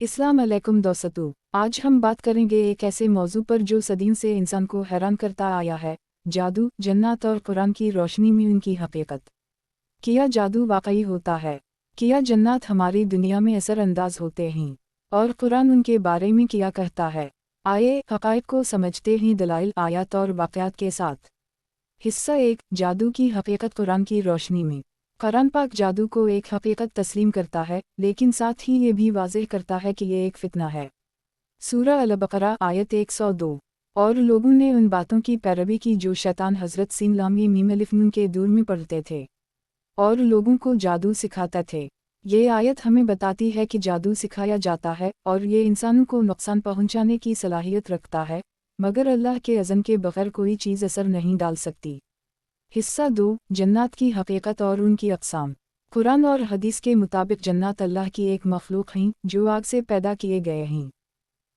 अस्सलाम अलैकुम दोस्तों, आज हम बात करेंगे एक ऐसे मौजू पर जो सदियों से इंसान को हैरान करता आया है, जादू, जन्नत और कुरान की रोशनी में उनकी हकीकत। क्या जादू वाकई होता है? क्या जन्नत हमारी दुनिया में असर अंदाज होते हैं? और कुरान उनके बारे में क्या कहता है? आइए हक़ाइक़ को समझते हैं दलाइल, आयत और वाक़यात के साथ। हिस्सा 1, जादू की हकीकत कुरान की रोशनी में। कुरान पाक जादू को एक हकीकत तस्लीम करता है, लेकिन साथ ही ये भी वाज़ेह करता है कि ये एक फितना है। सूरह अल-बक़रा आयत 102। और लोगों ने उन बातों की पैरवी की जो शैतान हज़रत सीन लामी मीम अलिफ नून के दूर में पढ़ते थे और लोगों को जादू सिखाते थे। ये आयत हमें बताती है कि जादू सिखाया जाता है और ये इंसानों को नुकसान पहुंचाने की सलाहियत रखता है, मगर अल्लाह के अज़न के बग़ैर कोई चीज़ असर नहीं डाल सकती। हिस्सा 2, जन्नत की हकीकत और उनकी अक़साम। कुरान और हदीस के मुताबिक जन्नत अल्लाह की एक मखलूक हैं जो आग से पैदा किए गए हैं।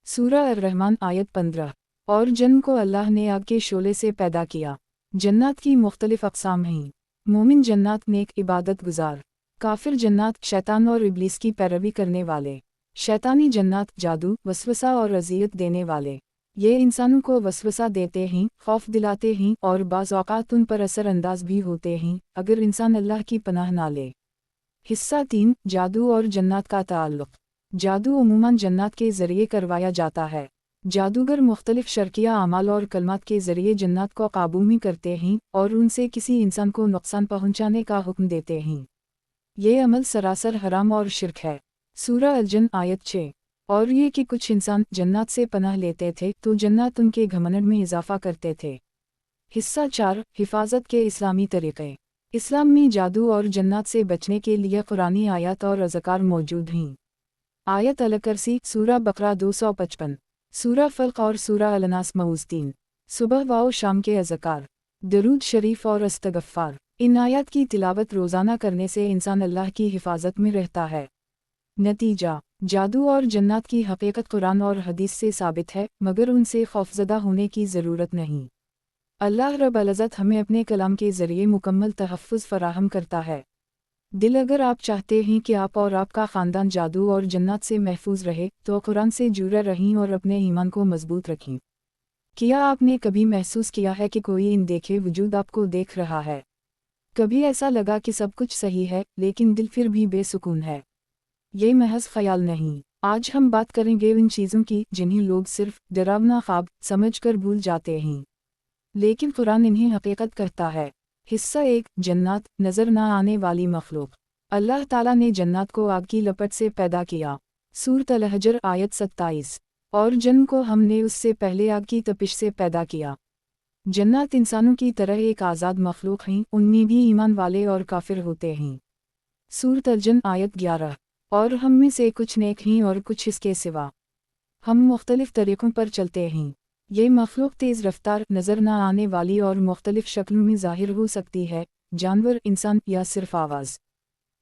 सूरह अर-रहमान आयत 15। और जन्न को अल्लाह ने आग के शोले से पैदा किया। जन्नत की मुख्तलिफ अक़साम हैं। मोमिन जन्नत, नेक इबादत गुजार। काफिर जन्नत, शैतान और इब्लीस की पैरवी करने वाले। शैतानी जन्नत, जादू, वसवसा और अज़ियत देने वाले। ये इंसानों को वसवसा देते हैं, खौफ दिलाते हैं और बाज़ औक़ात उन पर असर अंदाज भी होते हैं अगर इंसान अल्लाह की पनाह ना ले। हिस्सा 3, जादू और जन्नत का ताल्लुक़। जादू अमूमन जन्नत के ज़रिए करवाया जाता है। जादूगर मुख्तलिफ शर्किया अमाल और कलमात के ज़रिए जन्नत को काबू में करते हैं और उनसे किसी इंसान को नुकसान पहुँचाने का हुक्म देते हैं। ये अमल सरासर हराम और शिर्क है। सूरह अल-जिन आयत 6। और ये कि कुछ इंसान जन्नत से पनाह लेते थे तो जन्नत उनके घमंड में इजाफा करते थे। हिस्सा 4, हिफाजत के इस्लामी तरीक़े। इस्लाम में जादू और जन्नत से बचने के लिए कुरानी आयत और अज़कार मौजूद हैं। आयत अल-कुर्सी, सूरह बक़रा 255, सूरह फ़ल्क़ और सूरह अल-नास मऊज़ 3, सुबह व शाम के अज़कार, दरूद शरीफ और इस्तग़फ़ार। इन आयत की तिलावत रोज़ाना करने से इंसान अल्लाह की हिफाजत में रहता है। नतीजा, जादू और जन्नत की हकीकत कुरान और हदीस से साबित है, मगर उनसे खौफज़दा होने की ज़रूरत नहीं। अल्लाह रब्बुल इज़्ज़त हमें अपने कलाम के ज़रिए मुकम्मल तहफ़्फ़ुज़ फ़राहम करता है। दिल, अगर आप चाहते हैं कि आप और आपका ख़ानदान जादू और जन्नत से महफूज रहे, तो कुरान से जुड़े रहें और अपने ईमान को मज़बूत रखें। क्या आपने कभी महसूस किया है कि कोई इन देखे वजूद आपको देख रहा है? कभी ऐसा लगा कि सब कुछ सही है, लेकिन दिल फिर भी बेसुकून है? ये महज ख़याल नहीं। आज हम बात करेंगे उन चीज़ों की जिन्हें लोग सिर्फ डरावना ख्वाब समझकर भूल जाते हैं, लेकिन कुरान इन्हें हकीकत कहता है। हिस्सा 1, जन्नत, नज़र न आने वाली मखलूक। अल्लाह ताला ने जन्नत को आग की लपट से पैदा किया। सूरत अल-हजर आयत 27। और जन्न को हमने उससे पहले आग की तपिश से पैदा किया। जन्नत इंसानों की तरह एक आज़ाद मखलूक हैं, उनमें भी ईमान वाले और काफिर होते हैं। सूरत अल-जिन आयत 11। और हम में से कुछ नेक हैं और कुछ इसके सिवा। हम मुख्तलिफ तरीक़ों पर चलते हैं। ये मखलूक तेज़ रफ्तार, नज़र न आने वाली और मुख्तलिफ शक्लों में ज़ाहिर हो सकती है, जानवर, इंसान या सिर्फ आवाज़।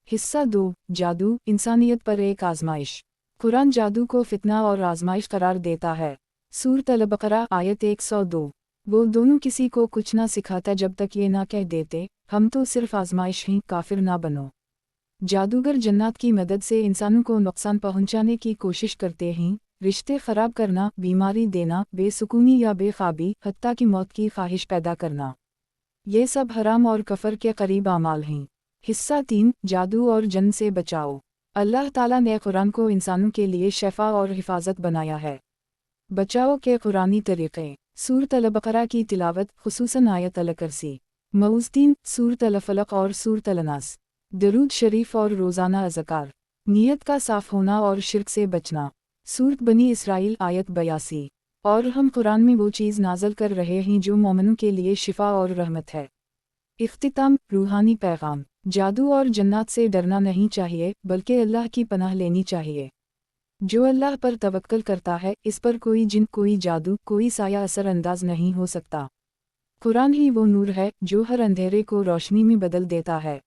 हिस्सा 2, जादू, इंसानियत पर एक आज़माइश। कुरान जादू को फितना और आज़माइश करार देता है। सूरत अल-बक़रा आयत 102। वो दोनों किसी को कुछ ना सिखाता जब तक ये ना कह देते, हम तो सिर्फ आज़माइश हैं, काफिर ना बनो। जादूगर जन्नत की मदद से इंसानों को नुकसान पहुंचाने की कोशिश करते हैं, रिश्ते ख़राब करना, बीमारी देना, बेसुकूनी या बेख़ाबी, हत्ता की मौत की ख्वाहिश पैदा करना। ये सब हराम और कफ़र के करीब आमाल हैं। हिस्सा 3, जादू और जन्न से बचाओ। अल्लाह ताला ने कुरान को इंसानों के लिए शफ़ा और हिफाजत बनाया है। बचाव के कुरानी तरीक़े। सूरत अल-बक़रा की तिलावत, ख़ुसूसन आयत अल-कुर्सी, मऊज़ 3, सूरत अल-फ़ल्क़ और सूरत अल-नास, दरूद शरीफ और रोज़ाना अज़कार, नीयत का साफ़ होना और शिर्क से बचना। सूरत बनी इसराइल आयत 82। और हम कुरान में वो चीज़ नाज़िल कर रहे हैं जो मोमिनों के लिए शिफ़ा और रहमत है। इख्तिताम, रूहानी पैगाम। जादू और जन्नत से डरना नहीं चाहिए, बल्कि अल्लाह की पनाह लेनी चाहिए। जो अल्लाह पर तवक्कल करता है, इस पर कोई जिन, कोई जादू, कोई साया असर अंदाज नहीं हो सकता। कुरान ही वो नूर है जो हर अंधेरे को रोशनी में बदल देता है।